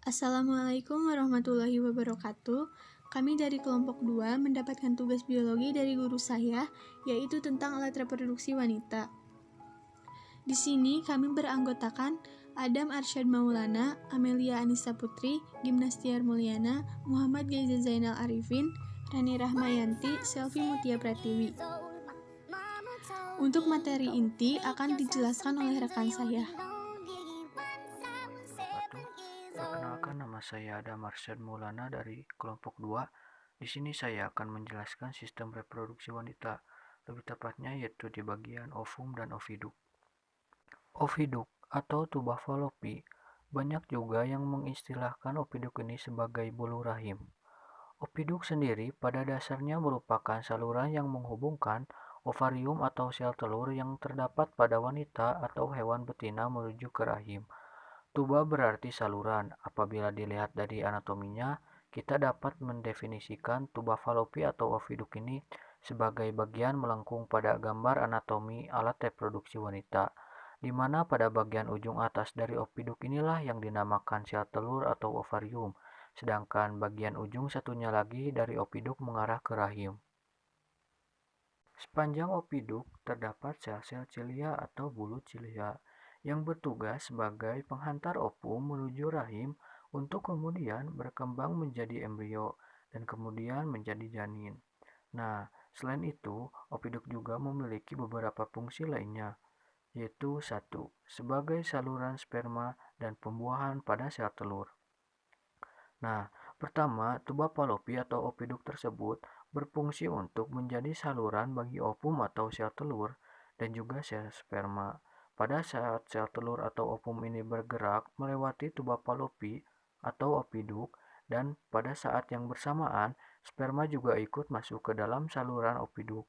Assalamualaikum warahmatullahi wabarakatuh. Kami dari kelompok 2 mendapatkan tugas biologi dari guru saya, yaitu tentang alat reproduksi wanita. Di sini kami beranggotakan Adam Arsyad Maulana, Amelia Anissa Putri, Gimnastiar Mulyana, Muhammad Gaiza Zainal Arifin, Rani Rahmayanti, Selvi Mutia Pratiwi. Untuk materi inti akan dijelaskan oleh rekan saya. Perkenalkan, nama saya Adam Arsyad Maulana dari kelompok 2. Di sini saya akan menjelaskan sistem reproduksi wanita, lebih tepatnya yaitu di bagian ovum dan oviduk. Oviduk atau tuba falopi, banyak juga yang mengistilahkan oviduk ini sebagai bulu rahim. Oviduk sendiri pada dasarnya merupakan saluran yang menghubungkan ovarium atau sel telur yang terdapat pada wanita atau hewan betina menuju ke rahim. Tuba berarti saluran. Apabila dilihat dari anatominya, kita dapat mendefinisikan tuba falopi atau oviduk ini sebagai bagian melengkung pada gambar anatomi alat reproduksi wanita, di mana pada bagian ujung atas dari oviduk inilah yang dinamakan sel telur atau ovarium, sedangkan bagian ujung satunya lagi dari oviduk mengarah ke rahim. Sepanjang oviduk terdapat sel-sel cilia atau bulu cilia yang bertugas sebagai penghantar ovum menuju rahim untuk kemudian berkembang menjadi embrio dan kemudian menjadi janin. Nah, selain itu, oviduk juga memiliki beberapa fungsi lainnya, yaitu satu, sebagai saluran sperma dan pembuahan pada sel telur. Nah, pertama, tuba falopi atau oviduk tersebut berfungsi untuk menjadi saluran bagi ovum atau sel telur dan juga sel sperma. Pada saat sel telur atau ovum ini bergerak melewati tuba falopi atau oviduk, dan pada saat yang bersamaan sperma juga ikut masuk ke dalam saluran oviduk,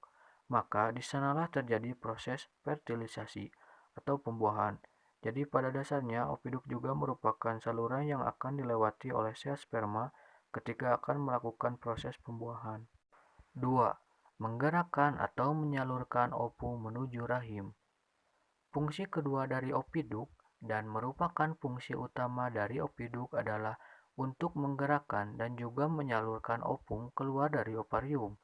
maka disanalah terjadi proses fertilisasi atau pembuahan. Jadi pada dasarnya oviduk juga merupakan saluran yang akan dilewati oleh sel sperma ketika akan melakukan proses pembuahan. 2. Menggerakkan atau menyalurkan ovum menuju rahim. Fungsi kedua dari oviduk dan merupakan fungsi utama dari oviduk adalah untuk menggerakkan dan juga menyalurkan ovum keluar dari ovarium.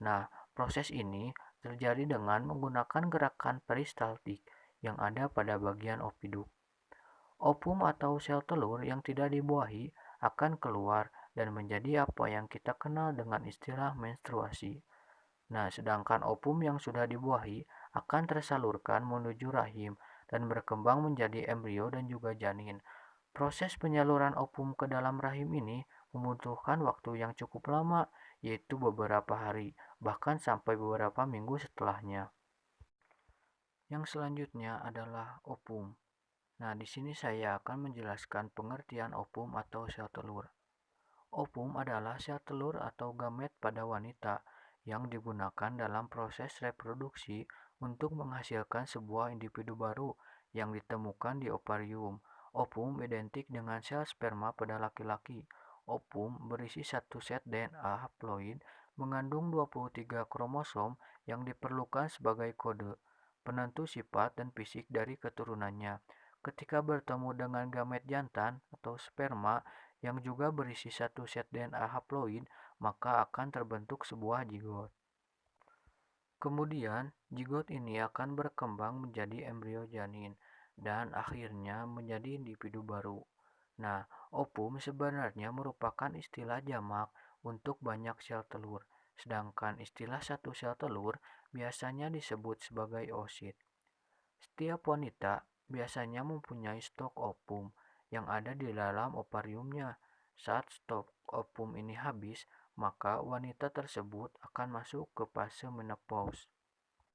Nah, proses ini terjadi dengan menggunakan gerakan peristaltik yang ada pada bagian oviduk. Ovum atau sel telur yang tidak dibuahi akan keluar dan menjadi apa yang kita kenal dengan istilah menstruasi. Nah, sedangkan ovum yang sudah dibuahi akan tersalurkan menuju rahim dan berkembang menjadi embrio dan juga janin. Proses penyaluran ovum ke dalam rahim ini membutuhkan waktu yang cukup lama, yaitu beberapa hari, bahkan sampai beberapa minggu setelahnya. Yang selanjutnya adalah ovum. Nah, di sini saya akan menjelaskan pengertian ovum atau sel telur. Ovum adalah sel telur atau gamet pada wanita yang digunakan dalam proses reproduksi untuk menghasilkan sebuah individu baru yang ditemukan di ovarium. Ovum identik dengan sel sperma pada laki-laki. Ovum berisi satu set DNA haploid mengandung 23 kromosom yang diperlukan sebagai kode penentu sifat dan fisik dari keturunannya. Ketika bertemu dengan gamet jantan atau sperma yang juga berisi satu set DNA haploid, maka akan terbentuk sebuah zigot. Kemudian, zigot ini akan berkembang menjadi embrio janin dan akhirnya menjadi individu baru. Nah, ovum sebenarnya merupakan istilah jamak untuk banyak sel telur, sedangkan istilah satu sel telur biasanya disebut sebagai oosit. Setiap wanita biasanya mempunyai stok ovum yang ada di dalam ovariumnya. Saat stok ovum ini habis, maka wanita tersebut akan masuk ke fase menopause.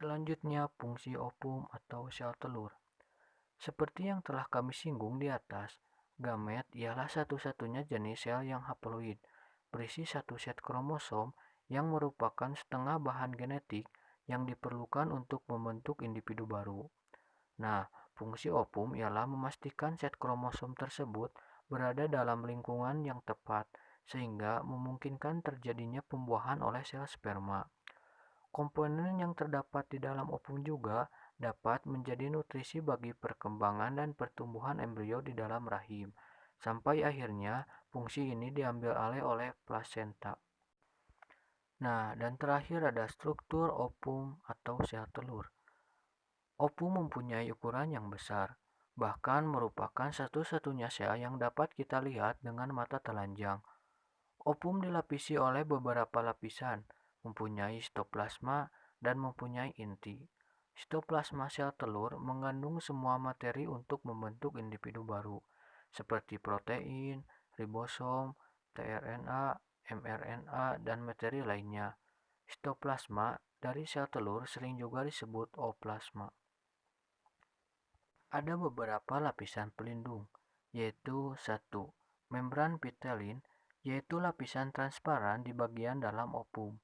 Selanjutnya, fungsi ovum atau sel telur. Seperti yang telah kami singgung di atas, gamet ialah satu-satunya jenis sel yang haploid, berisi satu set kromosom yang merupakan setengah bahan genetik yang diperlukan untuk membentuk individu baru. Nah, fungsi ovum ialah memastikan set kromosom tersebut berada dalam lingkungan yang tepat, sehingga memungkinkan terjadinya pembuahan oleh sel sperma. Komponen yang terdapat di dalam ovum juga dapat menjadi nutrisi bagi perkembangan dan pertumbuhan embrio di dalam rahim. sampai akhirnya fungsi ini diambil alih oleh plasenta. Nah, dan terakhir ada struktur ovum atau sel telur. Ovum mempunyai ukuran yang besar, bahkan merupakan satu-satunya sel yang dapat kita lihat dengan mata telanjang. Ovum dilapisi oleh beberapa lapisan, mempunyai sitoplasma dan mempunyai inti. Sitoplasma sel telur mengandung semua materi untuk membentuk individu baru, seperti protein, ribosom, tRNA, mRNA, dan materi lainnya. Sitoplasma dari sel telur sering juga disebut ooplasma. Ada beberapa lapisan pelindung, yaitu 1. Membran pitelin, yaitu lapisan transparan di bagian dalam ovum.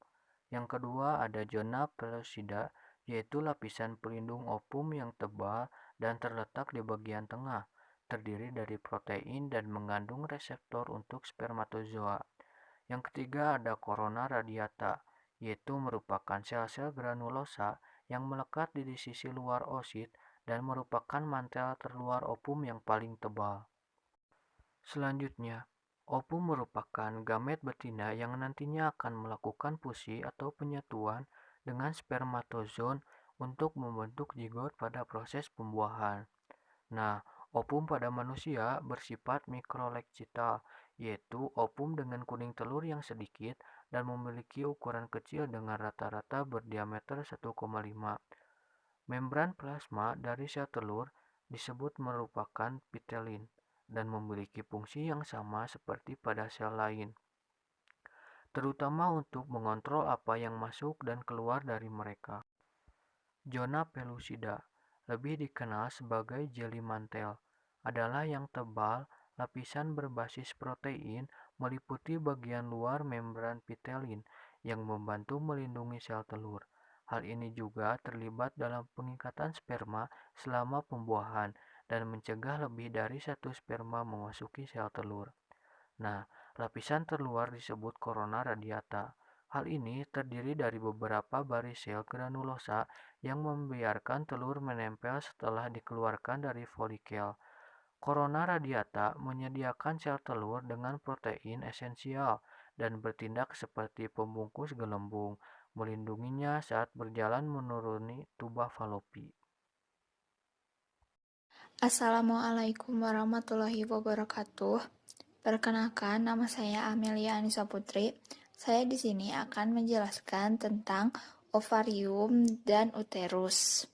Yang kedua ada zona pellucida, yaitu lapisan pelindung ovum yang tebal dan terletak di bagian tengah, terdiri dari protein dan mengandung reseptor untuk spermatozoa. Yang ketiga ada corona radiata, yaitu merupakan sel-sel granulosa yang melekat di sisi luar oosit dan merupakan mantel terluar ovum yang paling tebal. Selanjutnya, ovum merupakan gamet betina yang nantinya akan melakukan fusi atau penyatuan dengan spermatozoon untuk membentuk zigot pada proses pembuahan. Nah, ovum pada manusia bersifat mikrolekcital, yaitu ovum dengan kuning telur yang sedikit dan memiliki ukuran kecil dengan rata-rata berdiameter 1,5. Membran plasma dari sel telur disebut merupakan pitelin dan memiliki fungsi yang sama seperti pada sel lain, terutama untuk mengontrol apa yang masuk dan keluar dari mereka. Zona pellucida, lebih dikenal sebagai jeli mantel, adalah yang tebal, lapisan berbasis protein meliputi bagian luar membran pitelin yang membantu melindungi sel telur. Hal ini juga terlibat dalam pengikatan sperma selama pembuahan dan mencegah lebih dari satu sperma memasuki sel telur. Nah, lapisan terluar disebut corona radiata. Hal ini terdiri dari beberapa baris sel granulosa yang membiarkan telur menempel setelah dikeluarkan dari folikel. Corona radiata menyediakan sel telur dengan protein esensial dan bertindak seperti pembungkus gelembung, melindunginya saat berjalan menuruni tuba falopi. Assalamualaikum warahmatullahi wabarakatuh. Perkenalkan, nama saya Amelia Anissa Putri. Saya di sini akan menjelaskan tentang ovarium dan uterus.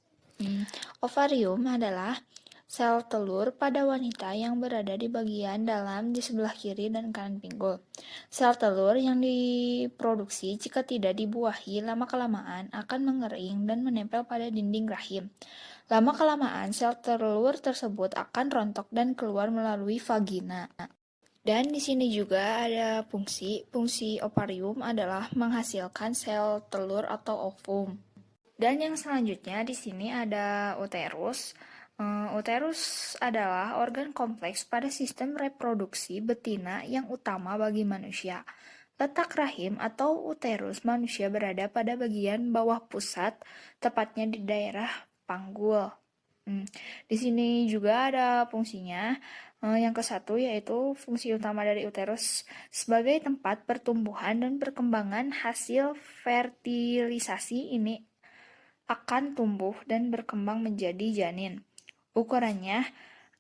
Ovarium adalah sel telur pada wanita yang berada di bagian dalam di sebelah kiri dan kanan pinggul. Sel telur yang diproduksi jika tidak dibuahi lama-kelamaan akan mengering dan menempel pada dinding rahim. Lama-kelamaan sel telur tersebut akan rontok dan keluar melalui vagina. Dan di sini juga ada fungsi. Fungsi ovarium adalah menghasilkan sel telur atau ovum. Dan yang selanjutnya di sini ada uterus. Uterus adalah organ kompleks pada sistem reproduksi betina yang utama bagi manusia. Letak rahim atau uterus manusia berada pada bagian bawah pusat, tepatnya di daerah panggul. Di sini juga ada fungsinya. Yang ke-1 yaitu fungsi utama dari uterus sebagai tempat pertumbuhan dan perkembangan hasil fertilisasi ini akan tumbuh dan berkembang menjadi janin. Ukurannya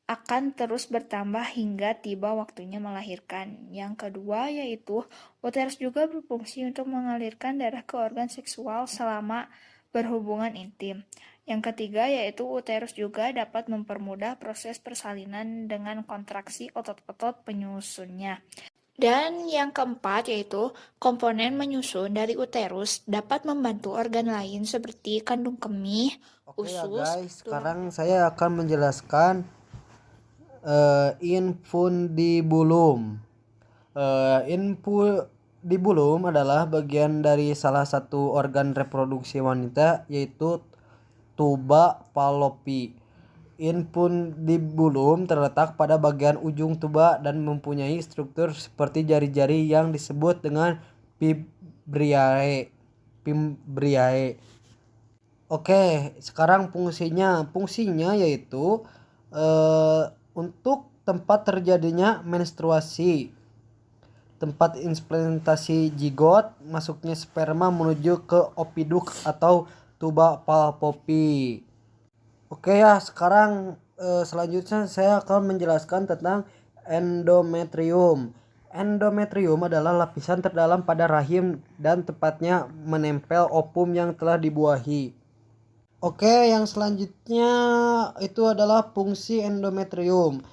akan terus bertambah hingga tiba waktunya melahirkan. Yang kedua yaitu uterus juga berfungsi untuk mengalirkan darah ke organ seksual selama berhubungan intim. Yang ketiga yaitu uterus juga dapat mempermudah proses persalinan dengan kontraksi otot-otot penyusunnya. Dan yang keempat yaitu komponen menyusun dari uterus dapat membantu organ lain seperti kandung kemih, Oke ya usus. guys, sekarang saya akan menjelaskan infundibulum. Infundibulum adalah bagian dari salah satu organ reproduksi wanita yaitu tuba fallopi. Infundibulum terletak pada bagian ujung tuba dan mempunyai struktur seperti jari-jari yang disebut dengan fimbriae. Oke, sekarang fungsinya yaitu untuk tempat terjadinya menstruasi, tempat implantasi zigot, masuknya sperma menuju ke opiduk atau tuba palpopi. Oke ya, sekarang selanjutnya saya akan menjelaskan tentang endometrium. Endometrium adalah lapisan terdalam pada rahim dan tepatnya menempel ovum yang telah dibuahi. Oke, yang selanjutnya itu adalah fungsi endometrium.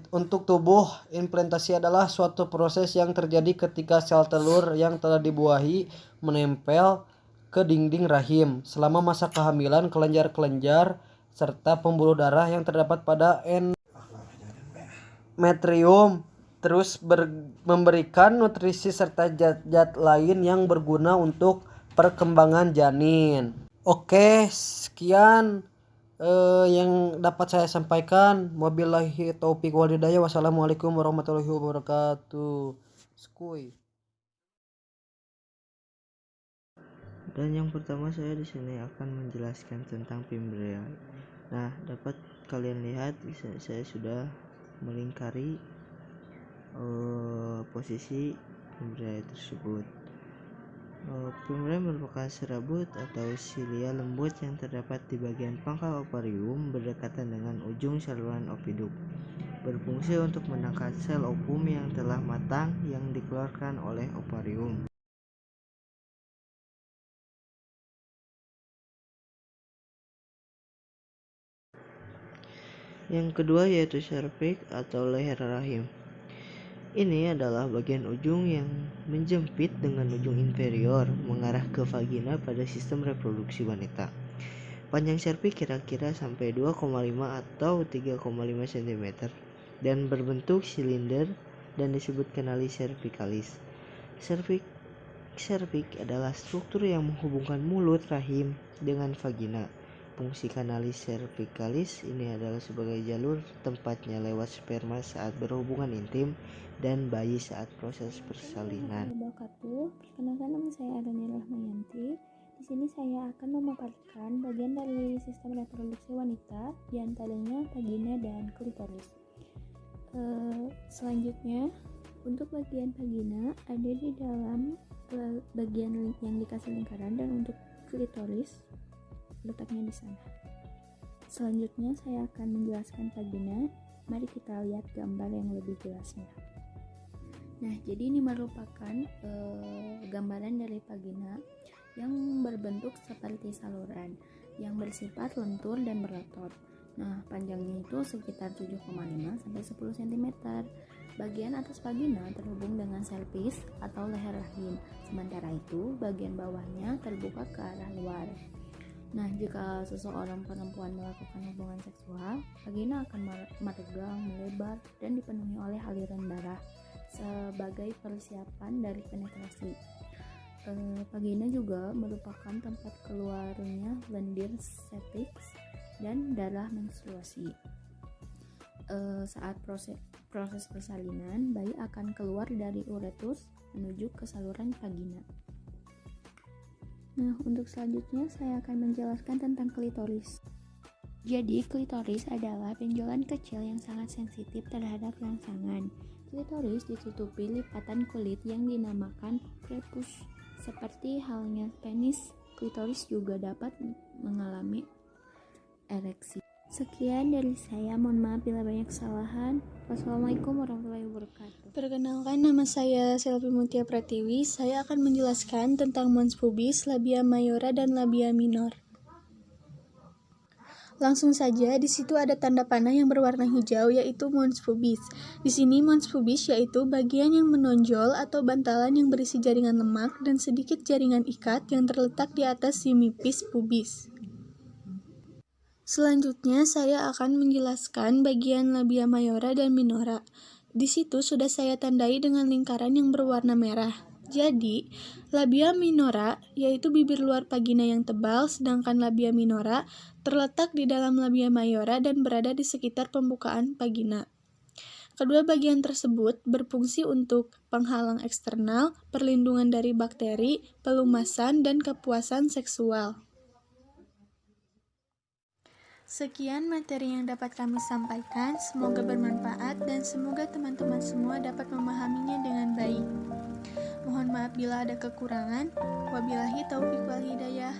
Untuk tubuh, implantasi adalah suatu proses yang terjadi ketika sel telur yang telah dibuahi menempel ke dinding rahim. Selama masa kehamilan, kelenjar-kelenjar serta pembuluh darah yang terdapat pada endometrium terus memberikan nutrisi serta zat-zat lain yang berguna untuk perkembangan janin. Oke, sekian yang dapat saya sampaikan. Wabillahi taufiq wal hidayah. Wassalamualaikum warahmatullahi wabarakatuh. Skuy. Dan yang pertama saya di sini akan menjelaskan tentang pemberian. Nah, dapat kalian lihat saya sudah melingkari posisi pemberian tersebut. Pemberian merupakan serabut atau silia lembut yang terdapat di bagian pangkal ovarium berdekatan dengan ujung saluran opiduk. Berfungsi untuk menangkap sel ovum yang telah matang yang dikeluarkan oleh ovarium. Yang kedua yaitu serviks atau leher rahim. Ini adalah bagian ujung yang menjepit dengan ujung inferior mengarah ke vagina pada sistem reproduksi wanita. Panjang serviks kira-kira sampai 2,5 atau 3,5 cm dan berbentuk silinder dan disebut kanali cervicalis. Serviks adalah struktur yang menghubungkan mulut rahim dengan vagina. Fungsi kanalis cervicalis ini adalah sebagai jalur tempatnya lewat sperma saat berhubungan intim dan bayi saat proses persalinan. Perkenalkan, nama saya Adani Rahmayanti. Di sini saya akan memaparkan bagian dari sistem reproduksi wanita, di antaranya vagina dan klitoris. Selanjutnya, untuk bagian vagina ada di dalam bagian yang dikasih lingkaran, dan untuk klitoris letaknya di sana. Selanjutnya saya akan menjelaskan vagina. Mari kita lihat gambar yang lebih jelasnya. Nah, jadi ini merupakan gambaran dari vagina yang berbentuk seperti saluran yang bersifat lentur dan berotot. Nah, panjangnya itu sekitar 7,5 sampai 10 cm. Bagian atas vagina terhubung dengan pelvis atau leher rahim. Sementara itu, bagian bawahnya terbuka ke arah luar. Nah, jika seseorang perempuan melakukan hubungan seksual, vagina akan meregang, melebar, dan dipenuhi oleh aliran darah sebagai persiapan dari penetrasi. Vagina juga merupakan tempat keluarnya lendir cervix dan darah menstruasi. Saat proses persalinan, bayi akan keluar dari uretus menuju ke saluran vagina. Nah, untuk selanjutnya saya akan menjelaskan tentang klitoris. Jadi, klitoris adalah benjolan kecil yang sangat sensitif terhadap rangsangan. Klitoris ditutupi lipatan kulit yang dinamakan prepuce. Seperti halnya penis, klitoris juga dapat mengalami ereksi. Sekian dari saya, mohon maaf bila banyak kesalahan. Wassalamualaikum warahmatullahi wabarakatuh. Perkenalkan, nama saya Selvi Mutia Pratiwi. Saya akan menjelaskan tentang mons pubis, labia mayora, dan labia minor. Langsung saja, di situ ada tanda panah yang berwarna hijau, yaitu mons pubis. Di sini mons pubis yaitu bagian yang menonjol atau bantalan yang berisi jaringan lemak dan sedikit jaringan ikat yang terletak di atas simipis pubis. Selanjutnya, saya akan menjelaskan bagian labia mayora dan minora. Di situ sudah saya tandai dengan lingkaran yang berwarna merah. Jadi, labia minora yaitu bibir luar vagina yang tebal, sedangkan labia minora terletak di dalam labia mayora dan berada di sekitar pembukaan vagina. Kedua bagian tersebut berfungsi untuk penghalang eksternal, perlindungan dari bakteri, pelumasan, dan kepuasan seksual. Sekian materi yang dapat kami sampaikan, semoga bermanfaat dan semoga teman-teman semua dapat memahaminya dengan baik. Mohon maaf bila ada kekurangan. Wabillahi taufiq wal hidayah.